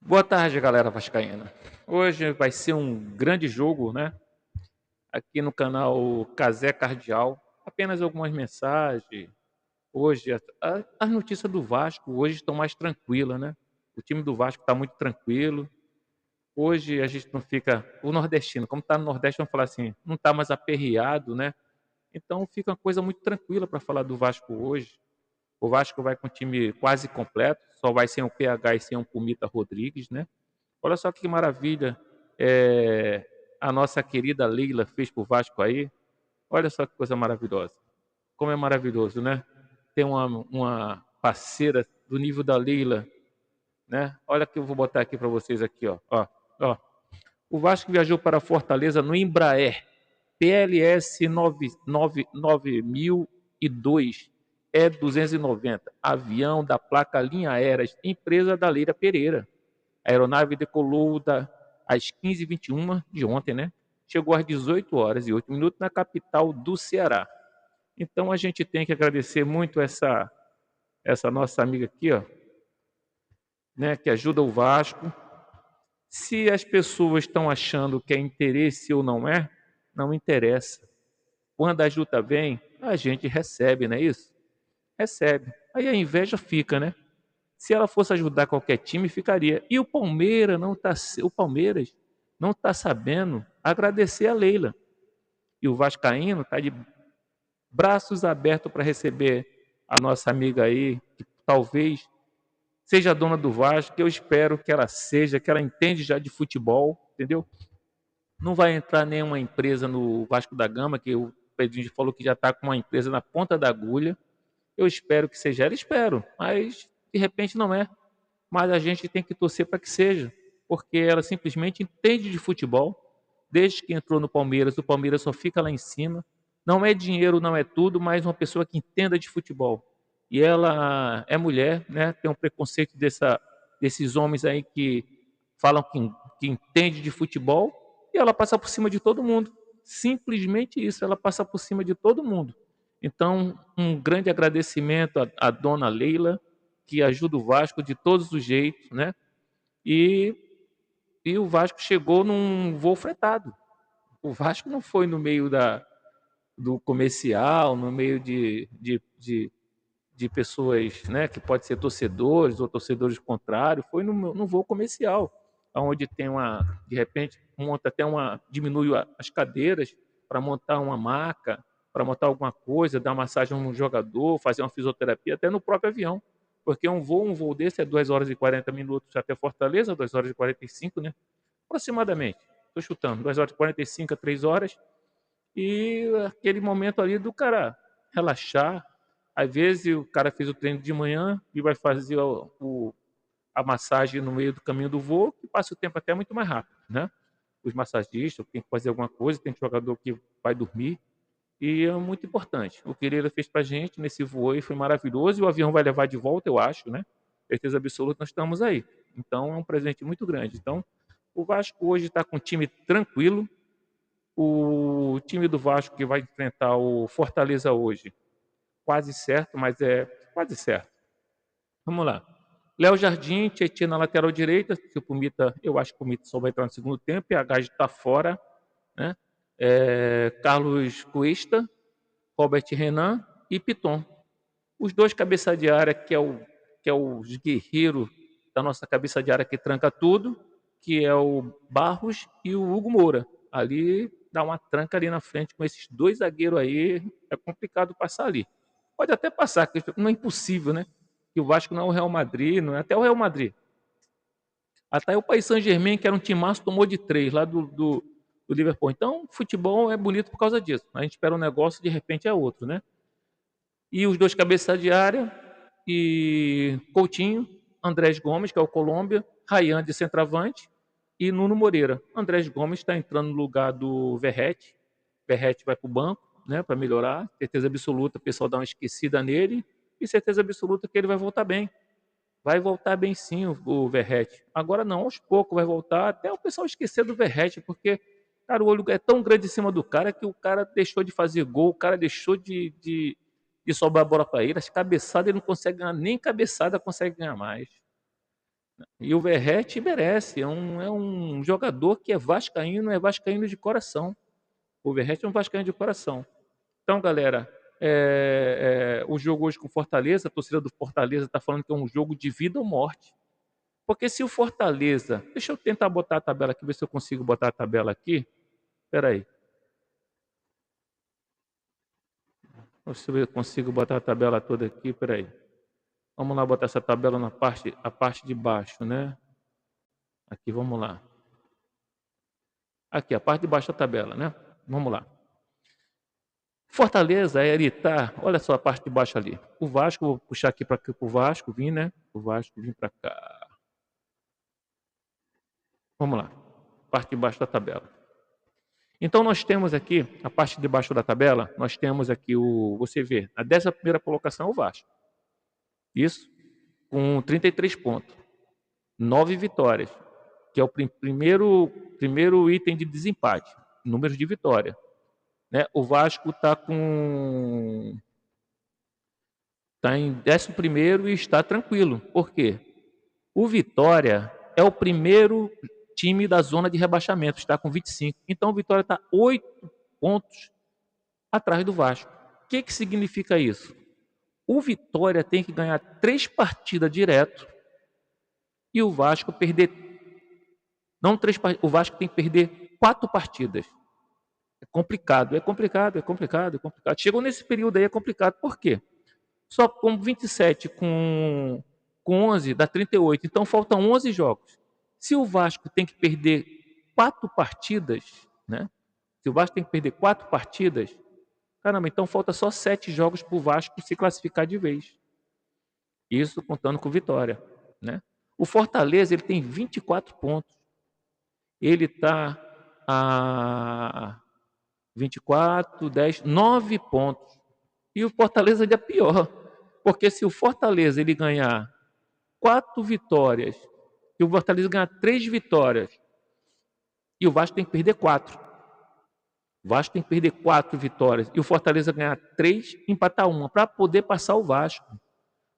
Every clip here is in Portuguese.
Boa tarde, galera vascaína. Hoje vai ser um grande jogo, né? Aqui no canal Casé Cardeal. Apenas algumas mensagens. Hoje, as notícias do Vasco hoje estão mais tranquilas, né? O time do Vasco está muito tranquilo. Hoje a gente não fica. O nordestino, como está no Nordeste, vamos falar assim, não está mais aperreado, né? Então fica uma coisa muito tranquila para falar do Vasco hoje. O Vasco vai com o time quase completo, só vai sem o PH e sem o Pumita Rodrigues, né? Olha só que maravilha a nossa querida Leila fez pro Vasco aí. Olha só que coisa maravilhosa. Como é maravilhoso, né? Ter uma parceira do nível da Leila, né? Olha que eu vou botar aqui para vocês aqui, ó. Ó. O Vasco viajou para Fortaleza no Embraer PLS 9002 E290, avião da placa Linha Aéreas, empresa da Leira Pereira. A aeronave decolou às 15h21 de ontem, né? Chegou às 18 horas e 8 minutos na capital do Ceará. Então a gente tem que agradecer muito essa nossa amiga aqui, ó, né, que ajuda o Vasco. Se as pessoas estão achando que é interesse ou não é, não interessa. Quando a ajuda vem, a gente recebe, não é isso? Recebe. Aí a inveja fica, né? Se ela fosse ajudar qualquer time, ficaria. E o Palmeiras não está sabendo agradecer a Leila. E o Vascaíno está de braços abertos para receber a nossa amiga aí, que talvez seja a dona do Vasco, que eu espero que ela seja, que ela entende já de futebol, entendeu? Não vai entrar nenhuma empresa no Vasco da Gama, que o Pedrinho falou que já está com uma empresa na ponta da agulha. Eu espero que seja ela, espero, mas de repente não é. Mas a gente tem que torcer para que seja, porque ela simplesmente entende de futebol. Desde que entrou no Palmeiras, o Palmeiras só fica lá em cima. Não é dinheiro, não é tudo, mas uma pessoa que entenda de futebol. E ela é mulher, né? Tem um preconceito desses homens aí que falam que entende de futebol e ela passa por cima de todo mundo. Simplesmente isso, ela passa por cima de todo mundo. Então, um grande agradecimento à dona Leila, que ajuda o Vasco de todos os jeitos, né? E, e o Vasco chegou num voo fretado. O Vasco não foi no meio do comercial, no meio de pessoas, né, que pode ser torcedores ou torcedores contrários, foi no voo comercial, onde tem de repente, monta até diminui as cadeiras para montar uma maca, para montar alguma coisa, dar massagem no jogador, fazer uma fisioterapia, até no próprio avião. Porque um voo desse é 2 horas e 40 minutos até Fortaleza, 2 horas e 45, né? Aproximadamente. Estou chutando, 2 horas e 45 a 3 horas. E aquele momento ali do cara relaxar. Às vezes o cara fez o treino de manhã e vai fazer a massagem no meio do caminho do voo, que passa o tempo até muito mais rápido, né? Os massagistas tem que fazer alguma coisa, tem jogador que vai dormir. E é muito importante. O que ele fez pra gente nesse voo aí foi maravilhoso e o avião vai levar de volta, eu acho, né? Certeza absoluta, nós estamos aí. Então é um presente muito grande. Então, o Vasco hoje está com um time tranquilo, o time do Vasco que vai enfrentar o Fortaleza hoje, quase certo, mas é quase certo. Vamos lá. Léo Jardim, Tietchan na lateral direita. Se o Pumita, eu acho que o Pumita só vai entrar no segundo tempo. E a Gage está fora, né? Carlos Cuesta, Robert Renan e Piton. Os dois cabeça de área, que é os guerreiros da nossa cabeça de área que tranca tudo, que é o Barros e o Hugo Moura. Ali dá uma tranca ali na frente com esses dois zagueiros aí, é complicado passar ali. Pode até passar, que não é impossível, né? Que o Vasco não é o Real Madrid, não é até o Real Madrid. Até o Paris Saint-Germain, que era um timaço, tomou de 3 lá do Liverpool. Então, futebol é bonito por causa disso. A gente espera um negócio, de repente é outro, né? E os dois cabeças de área, e Coutinho, Andrés Gomes, que é o Colômbia, Ryan de centroavante e Nuno Moreira. Andrés Gomes está entrando no lugar do Verratti. Verratti vai para o banco, né, para melhorar. Certeza absoluta, o pessoal dá uma esquecida nele. E certeza absoluta que ele vai voltar bem. Vai voltar bem sim o Verratti. Agora não, aos poucos vai voltar, até o pessoal esquecer do Verratti, porque, cara, o olho é tão grande em cima do cara que o cara deixou de fazer gol, o cara deixou de sobrar a bola para ele, as cabeçadas ele não consegue ganhar, nem cabeçada consegue ganhar mais. E o Verratti merece, é um jogador que é vascaíno de coração. O Verratti é um vascaíno de coração. Então, galera, o jogo hoje com o Fortaleza, a torcida do Fortaleza está falando que é um jogo de vida ou morte. Porque se o Fortaleza. Deixa eu tentar botar a tabela aqui, ver se eu consigo botar a tabela aqui. Espera aí. Deixa eu ver se eu consigo botar a tabela toda aqui. Espera aí. Vamos lá botar essa tabela a parte de baixo, né? Aqui, vamos lá. Aqui, a parte de baixo da tabela, né? Vamos lá. Fortaleza, ele tá. Olha só a parte de baixo ali. O Vasco, vou puxar aqui para o Vasco vir, né? O Vasco vir para cá. Vamos lá. Parte de baixo da tabela. Então nós temos aqui, a parte de baixo da tabela, nós temos aqui você vê, a 11ª colocação é o Vasco. Isso, com 33 pontos, 9 vitórias, que é o primeiro item de desempate, números de vitória, né? O Vasco tá em 11º e está tranquilo. Por quê? O Vitória é o primeiro time da zona de rebaixamento, está com 25. Então o Vitória está 8 pontos atrás do Vasco. O que significa isso? O Vitória tem que ganhar 3 partidas direto e o Vasco perder. Não 3 partidas, o Vasco tem que perder 4 partidas. É complicado, é complicado, é complicado, é complicado. Chegou nesse período aí, é complicado. Por quê? Só com 27 com 11 dá 38. Então faltam 11 jogos. Se o Vasco tem que perder 4 partidas, né? Se o Vasco tem que perder 4 partidas, caramba, então falta só 7 jogos para o Vasco se classificar de vez. Isso contando com vitória, né? O Fortaleza ele tem 24 pontos. Ele está a 24, 10, 9 pontos. E o Fortaleza ainda é pior. Porque se o Fortaleza ele ganhar 4 vitórias, e o Fortaleza ganhar 3 vitórias, e o Vasco tem que perder 4. O Vasco tem que perder 4 vitórias, e o Fortaleza ganhar 3, empatar uma, para poder passar o Vasco.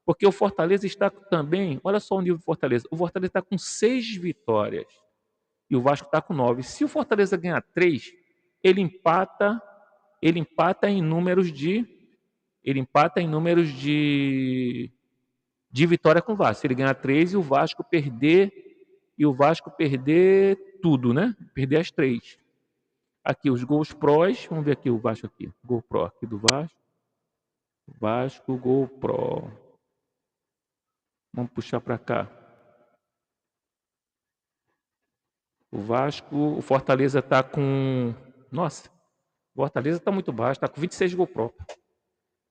Porque o Fortaleza está também, olha só o nível do Fortaleza. O Fortaleza está com 6 vitórias e o Vasco está com 9. Se o Fortaleza ganhar 3, ele empata, ele empata em números de ele empata em números de vitória com o Vasco. Se ele ganhar 3 e o Vasco perder tudo, né? Perder as 3. Aqui os gols prós, vamos ver aqui o Vasco aqui, gol pró aqui do Vasco. Vasco gol pró. Vamos puxar para cá. O Vasco, o Fortaleza está com. Nossa, o Fortaleza está muito baixo, está com 26 gols próprios.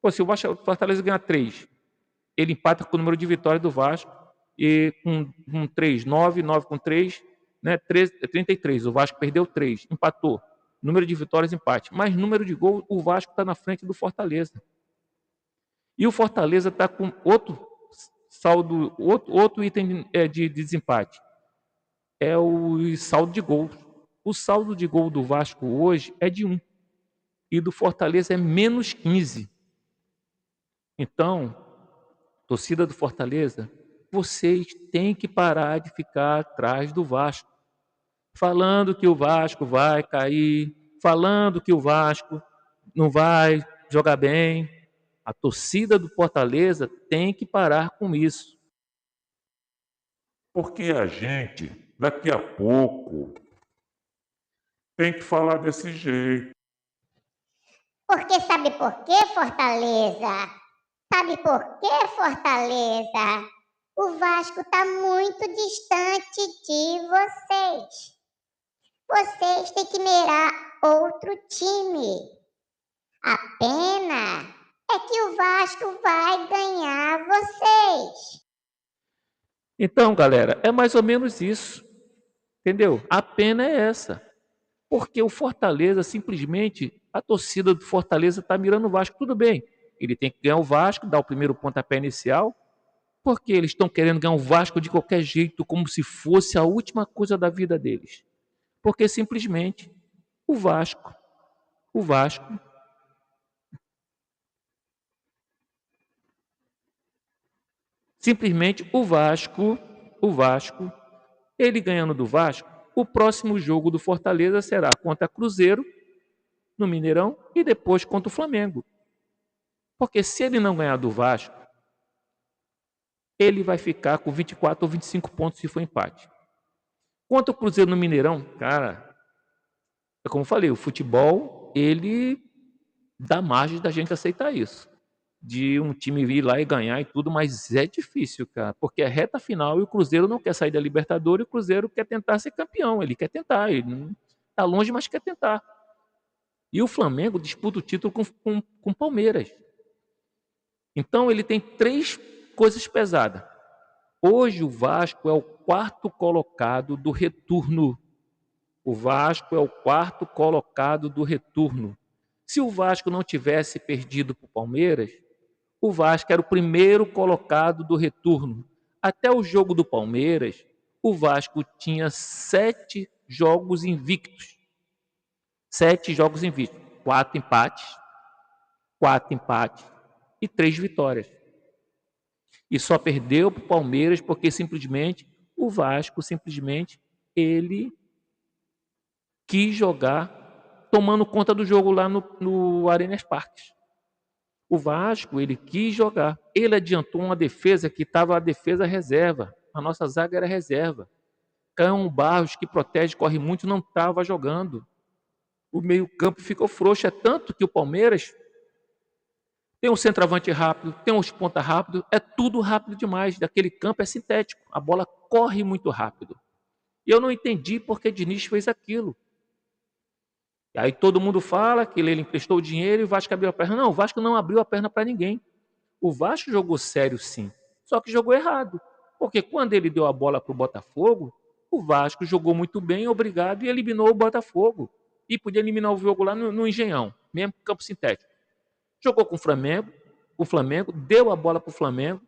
Pô, se o Fortaleza ganhar 3, ele empata com o número de vitórias do Vasco. E com 3, 9, 9 com 3, né? 33. O Vasco perdeu 3, empatou. Número de vitórias, empate. Mas número de gols, o Vasco está na frente do Fortaleza. E o Fortaleza está com outro saldo, outro item de desempate. É o saldo de gols. O saldo de gol do Vasco hoje é de 1 e do Fortaleza é menos 15. Então, torcida do Fortaleza, vocês têm que parar de ficar atrás do Vasco, falando que o Vasco vai cair, falando que o Vasco não vai jogar bem. A torcida do Fortaleza tem que parar com isso. Porque a gente, daqui a pouco, tem que falar desse jeito. Porque sabe por quê, Fortaleza? Sabe por quê, Fortaleza? O Vasco tá muito distante de vocês. Vocês têm que mirar outro time. A pena é que o Vasco vai ganhar vocês. Então, galera, é mais ou menos isso. Entendeu? A pena é essa. Porque o Fortaleza, simplesmente, a torcida do Fortaleza está mirando o Vasco. Tudo bem, ele tem que ganhar o Vasco, dar o primeiro pontapé inicial, porque eles estão querendo ganhar o Vasco de qualquer jeito, como se fosse a última coisa da vida deles. Porque simplesmente o Vasco, o Vasco, simplesmente o Vasco. Ele ganhando do Vasco, o próximo jogo do Fortaleza será contra Cruzeiro, no Mineirão, e depois contra o Flamengo. Porque se ele não ganhar do Vasco, ele vai ficar com 24 ou 25 pontos se for empate. Contra o Cruzeiro no Mineirão, cara, é como eu falei, o futebol, ele dá margem da gente aceitar isso. De um time vir lá e ganhar e tudo, mas é difícil, cara, porque é reta final e o Cruzeiro não quer sair da Libertadores, e o Cruzeiro quer tentar ser campeão, ele quer tentar, ele não tá longe, mas quer tentar. E o Flamengo disputa o título com o Palmeiras. Então ele tem 3 coisas pesadas. Hoje o Vasco é o 4º colocado do retorno. O Vasco é o 4º colocado do retorno. Se o Vasco não tivesse perdido para o Palmeiras, o Vasco era o 1º colocado do retorno. Até o jogo do Palmeiras, o Vasco tinha 7 jogos invictos. 7 jogos invictos. 4 empates e 3 vitórias. E só perdeu para o Palmeiras porque simplesmente o Vasco, ele quis jogar tomando conta do jogo lá no Allianz Parque. O Vasco, ele quis jogar. Ele adiantou uma defesa que estava a defesa reserva. A nossa zaga era reserva. Cão Barros, que protege, corre muito, não estava jogando. O meio-campo ficou frouxo. É tanto que o Palmeiras tem um centroavante rápido, tem uns ponta rápido, é tudo rápido demais. Daquele campo é sintético. A bola corre muito rápido. E eu não entendi por que Diniz fez aquilo. E aí todo mundo fala que ele emprestou o dinheiro e o Vasco abriu a perna. Não, o Vasco não abriu a perna para ninguém. O Vasco jogou sério sim, só que jogou errado. Porque quando ele deu a bola para o Botafogo, o Vasco jogou muito bem, obrigado, e eliminou o Botafogo. E podia eliminar o jogo lá no Engenhão, mesmo campo sintético. Jogou com o Flamengo deu a bola para o Flamengo.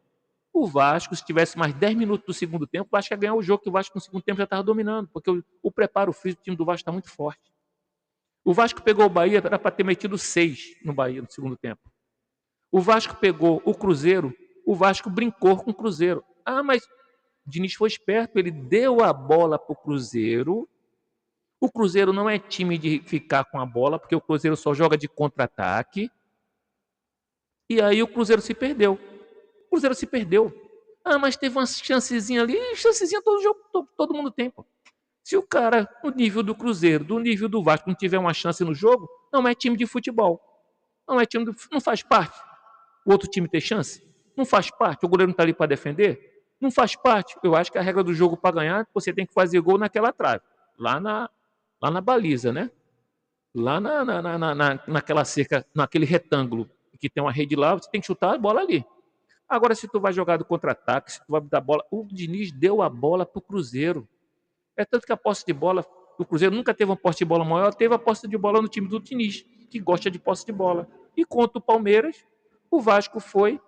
O Vasco, se tivesse mais 10 minutos do segundo tempo, o Vasco ia ganhar o jogo, que o Vasco no segundo tempo já estava dominando, porque o preparo físico do time do Vasco está muito forte. O Vasco pegou o Bahia, era para ter metido 6 no Bahia no segundo tempo. O Vasco pegou o Cruzeiro, o Vasco brincou com o Cruzeiro. Ah, mas o Diniz foi esperto, ele deu a bola para o Cruzeiro. O Cruzeiro não é time de ficar com a bola, porque o Cruzeiro só joga de contra-ataque. E aí o Cruzeiro se perdeu. O Cruzeiro se perdeu. Ah, mas teve uma chancezinha ali. Chancezinha todo jogo, todo mundo tem, pô. Se o cara, no nível do Cruzeiro, do nível do Vasco, não tiver uma chance no jogo, não é time de futebol. Não faz parte. O outro time ter chance? Não faz parte. O goleiro não está ali para defender? Não faz parte. Eu acho que a regra do jogo para ganhar, você tem que fazer gol naquela trave. Lá na baliza, né? Lá naquela cerca, naquele retângulo que tem uma rede lá, você tem que chutar a bola ali. Agora, se tu vai jogar do contra-ataque, se tu vai dar bola... O Diniz deu a bola para o Cruzeiro. É tanto que a posse de bola... O Cruzeiro nunca teve uma posse de bola maior, teve a posse de bola no time do Diniz, que gosta de posse de bola. E contra o Palmeiras, o Vasco foi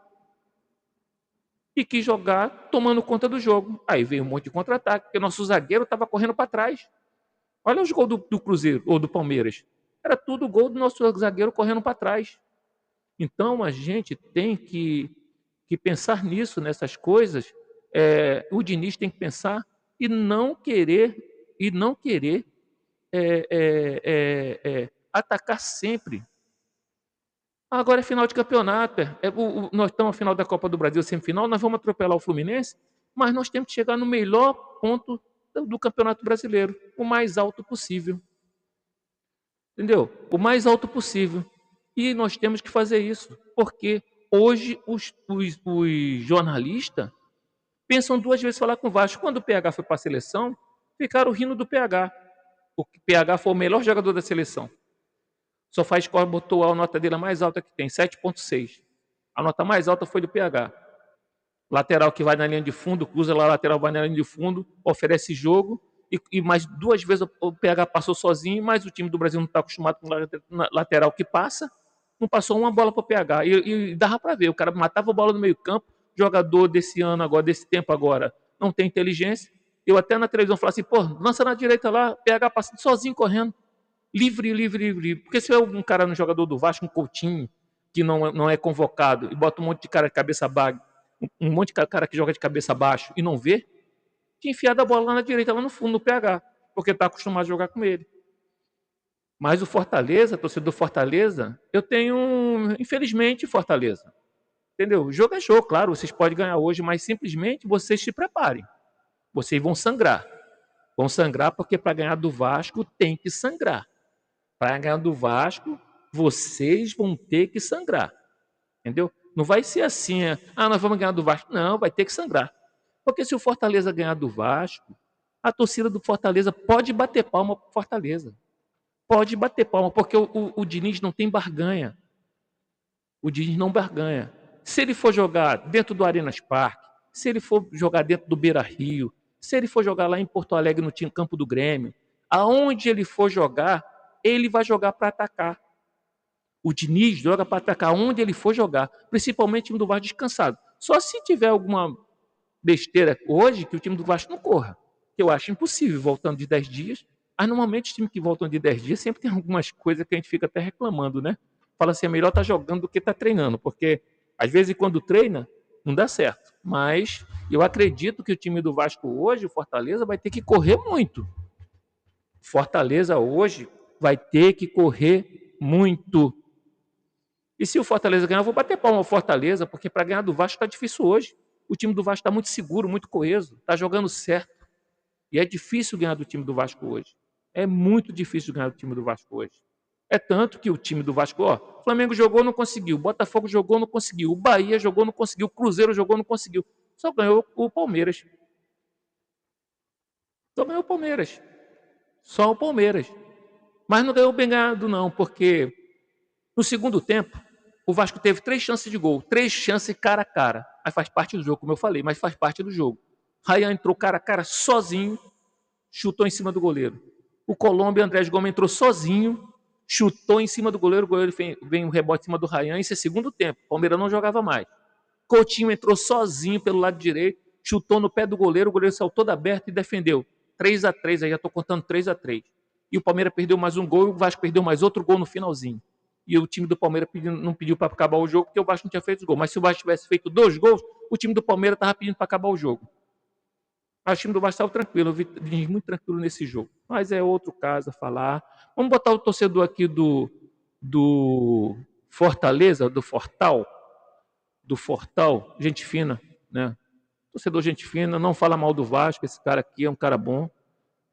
e quis jogar tomando conta do jogo. Aí veio um monte de contra-ataque, porque nosso zagueiro estava correndo para trás. Olha os gols do Cruzeiro ou do Palmeiras. Era tudo gol do nosso zagueiro correndo para trás. Então a gente tem que pensar nisso, nessas coisas. O Diniz tem que pensar e não querer atacar sempre. Agora é final de campeonato. Nós estamos na final da Copa do Brasil, semifinal, nós vamos atropelar o Fluminense, mas nós temos que chegar no melhor ponto do Campeonato Brasileiro, o mais alto possível. Entendeu? O mais alto possível. E nós temos que fazer isso, porque hoje os jornalistas pensam 2 vezes falar com o Vasco. Quando o PH foi para a seleção, ficaram rindo do PH. O PH foi o melhor jogador da seleção. SofaScore botou a nota dele mais alta que tem, 7,6. A nota mais alta foi do PH. Lateral que vai na linha de fundo, cruza lá, lateral vai na linha de fundo, oferece jogo, e mais 2 vezes o PH passou sozinho, mas o time do Brasil não está acostumado com lateral que passa, não passou uma bola para o PH. E dava para ver, o cara matava a bola no meio campo, jogador desse ano agora, desse tempo agora, não tem inteligência. Eu até na televisão falo assim, pô, lança na direita lá, PH passando sozinho correndo. Livre. Porque se é um cara no jogador do Vasco, um Coutinho, que não é convocado, e bota um monte de cara de cabeça baixa, um monte de cara que joga de cabeça baixa e não vê, tinha enfiado a bola lá na direita, lá no fundo, no PH, porque está acostumado a jogar com ele. Mas o Fortaleza, torcedor do Fortaleza, eu tenho, infelizmente, Fortaleza. Entendeu? O jogo é jogo, claro, vocês podem ganhar hoje, mas simplesmente vocês se preparem. Vocês vão sangrar. Vão sangrar porque para ganhar do Vasco tem que sangrar. Para ganhar do Vasco, vocês vão ter que sangrar. Entendeu? Não vai ser assim, nós vamos ganhar do Vasco. Não, vai ter que sangrar. Porque se o Fortaleza ganhar do Vasco, a torcida do Fortaleza pode bater palma para o Fortaleza. Pode bater palma, porque o Diniz não tem barganha. O Diniz não barganha. Se ele for jogar dentro do Arenas Parque, se ele for jogar dentro do Beira-Rio, se ele for jogar lá em Porto Alegre no campo do Grêmio, aonde ele for jogar, ele vai jogar para atacar. O Diniz joga para atacar onde ele for jogar, principalmente o time do Vasco descansado. Só se tiver alguma besteira hoje que o time do Vasco não corra, que eu acho impossível, voltando de 10 dias. Mas normalmente os times que voltam de 10 dias sempre tem algumas coisas que a gente fica até reclamando, né? Fala assim, é melhor estar jogando do que estar treinando, porque às vezes quando treina, não dá certo. Mas eu acredito que o time do Vasco hoje, o Fortaleza, vai ter que correr muito. Fortaleza hoje vai ter que correr muito. E se o Fortaleza ganhar, eu vou bater palma ao Fortaleza, porque para ganhar do Vasco está difícil hoje. O time do Vasco está muito seguro, muito coeso, está jogando certo. E é difícil ganhar do time do Vasco hoje. É muito difícil ganhar do time do Vasco hoje. É tanto que o time do Vasco, o Flamengo jogou, não conseguiu. O Botafogo jogou, não conseguiu. O Bahia jogou, não conseguiu. O Cruzeiro jogou, não conseguiu. Só ganhou o Palmeiras. Só ganhou o Palmeiras. Só o Palmeiras. Mas não ganhou bem ganhado, não, porque no segundo tempo, o Vasco teve 3 chances de gol. 3 chances cara a cara. Aí faz parte do jogo, como eu falei, mas faz parte do jogo. Ryan entrou cara a cara sozinho, chutou em cima do goleiro. O Colombo, Andrés Gomes entrou sozinho, chutou em cima do goleiro, o goleiro vem um rebote em cima do Ryan, isso é segundo tempo. O Palmeiras não jogava mais. Coutinho entrou sozinho pelo lado direito, chutou no pé do goleiro, o goleiro saiu todo aberto e defendeu. 3-3, aí já estou contando 3-3. E o Palmeiras perdeu mais um gol e o Vasco perdeu mais outro gol no finalzinho. E o time do Palmeiras não pediu para acabar o jogo, porque o Vasco não tinha feito gol. Mas se o Vasco tivesse feito 2 gols, o time do Palmeiras estava pedindo para acabar o jogo. Mas o time do Vasco estava tranquilo, eu vi muito tranquilo nesse jogo. Mas é outro caso a falar. Vamos botar o torcedor aqui do Fortaleza, do Fortal, gente fina, né? Torcedor gente fina, não fala mal do Vasco, esse cara aqui é um cara bom.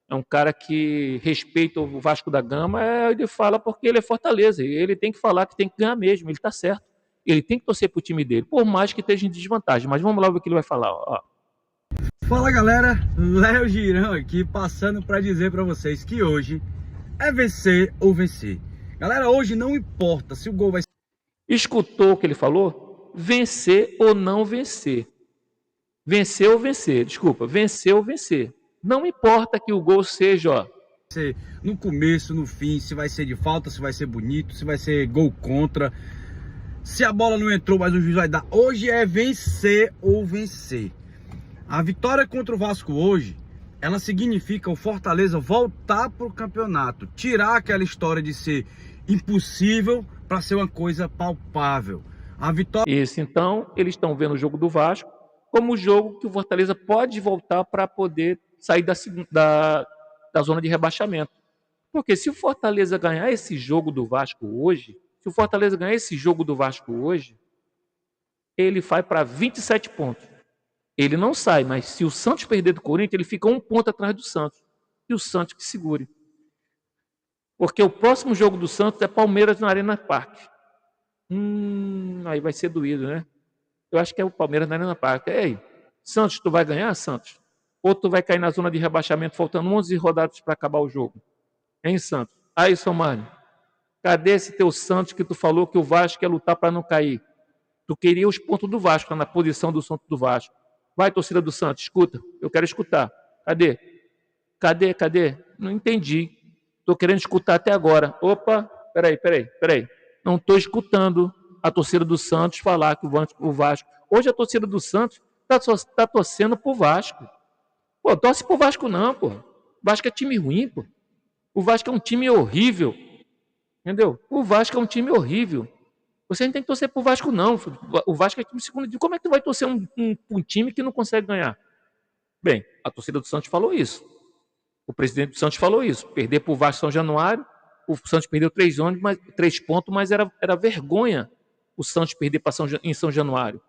É um cara que respeita o Vasco da Gama, ele fala porque ele é Fortaleza. E ele tem que falar que tem que ganhar mesmo, ele está certo. Ele tem que torcer para o time dele, por mais que esteja em desvantagem. Mas vamos lá ver o que ele vai falar. Ó. Fala galera, Léo Girão aqui, passando para dizer para vocês que hoje é vencer ou vencer. Galera, hoje não importa se o gol vai ser... Escutou o que ele falou? Vencer ou não vencer. Vencer ou vencer, desculpa, vencer ou vencer. Não importa que o gol seja, no começo, no fim, se vai ser de falta, se vai ser bonito, se vai ser gol contra, se a bola não entrou, mas o juiz vai dar. Hoje é vencer ou vencer. A vitória contra o Vasco hoje, ela significa o Fortaleza voltar para o campeonato, tirar aquela história de ser impossível para ser uma coisa palpável. A vitória... Isso, então, eles estão vendo o jogo do Vasco como o jogo que o Fortaleza pode voltar para poder sair da zona de rebaixamento. Porque se o Fortaleza ganhar esse jogo do Vasco hoje, ele vai para 27 pontos. Ele não sai, mas se o Santos perder do Corinthians, ele fica 1 ponto atrás do Santos. E o Santos que segure. Porque o próximo jogo do Santos é Palmeiras na Arena Parque. Aí vai ser doído, né? Eu acho que é o Palmeiras na Arena Parque. Ei, Santos, tu vai ganhar, Santos? Ou tu vai cair na zona de rebaixamento faltando 11 rodadas para acabar o jogo? Hein, Santos? Aí, Somani, cadê esse teu Santos que tu falou que o Vasco quer lutar para não cair? Tu queria os pontos do Vasco, na posição do Santos do Vasco. Vai, torcida do Santos, escuta. Eu quero escutar. Cadê? Cadê? Não entendi. Estou querendo escutar até agora. Opa, peraí. Não estou escutando a torcida do Santos falar que o Vasco... Hoje a torcida do Santos está torcendo pro Vasco. Pô, torce pro Vasco não, pô. O Vasco é time ruim, pô. O Vasco é um time horrível. Entendeu? O Vasco é um time horrível. Você não tem que torcer pro Vasco, não. O Vasco é time segundo. Como é que tu vai torcer um time que não consegue ganhar? Bem, a torcida do Santos falou isso. O presidente do Santos falou isso. Perder para o Vasco São Januário, o Santos perdeu 3 pontos, mas era vergonha o Santos perder em São Januário.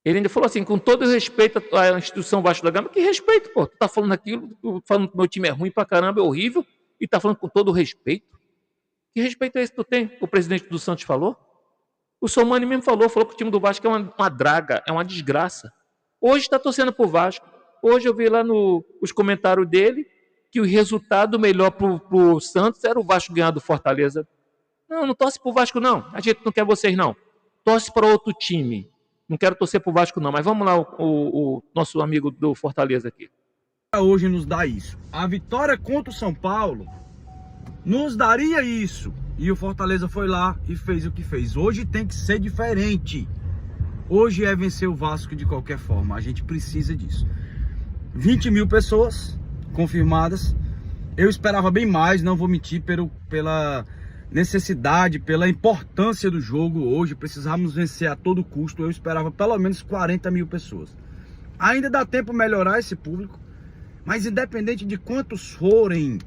Ele ainda falou assim, com todo respeito à instituição Vasco da Gama, que respeito, pô, tu tá falando aquilo, falando que meu time é ruim pra caramba, é horrível, e tá falando com todo respeito. Que respeito é esse que tu tem? O presidente do Santos falou? O Somani mesmo falou que o time do Vasco é uma draga, é uma desgraça. Hoje está torcendo pro Vasco. Hoje eu vi lá os comentários dele que o resultado melhor pro Santos era o Vasco ganhar do Fortaleza. Não torce pro Vasco não. A gente não quer vocês não. Torce para outro time. Não quero torcer pro Vasco não, mas vamos lá o nosso amigo do Fortaleza aqui. Hoje nos dá isso. A vitória contra o São Paulo nos daria isso. E o Fortaleza foi lá e fez o que fez. Hoje tem que ser diferente. Hoje é vencer o Vasco de qualquer forma. A gente precisa disso. 20 mil pessoas confirmadas. Eu esperava bem mais, não vou mentir, pela necessidade, pela importância do jogo hoje. Precisávamos vencer a todo custo. Eu esperava pelo menos 40 mil pessoas. Ainda dá tempo melhorar esse público. Mas independente de quantos forem,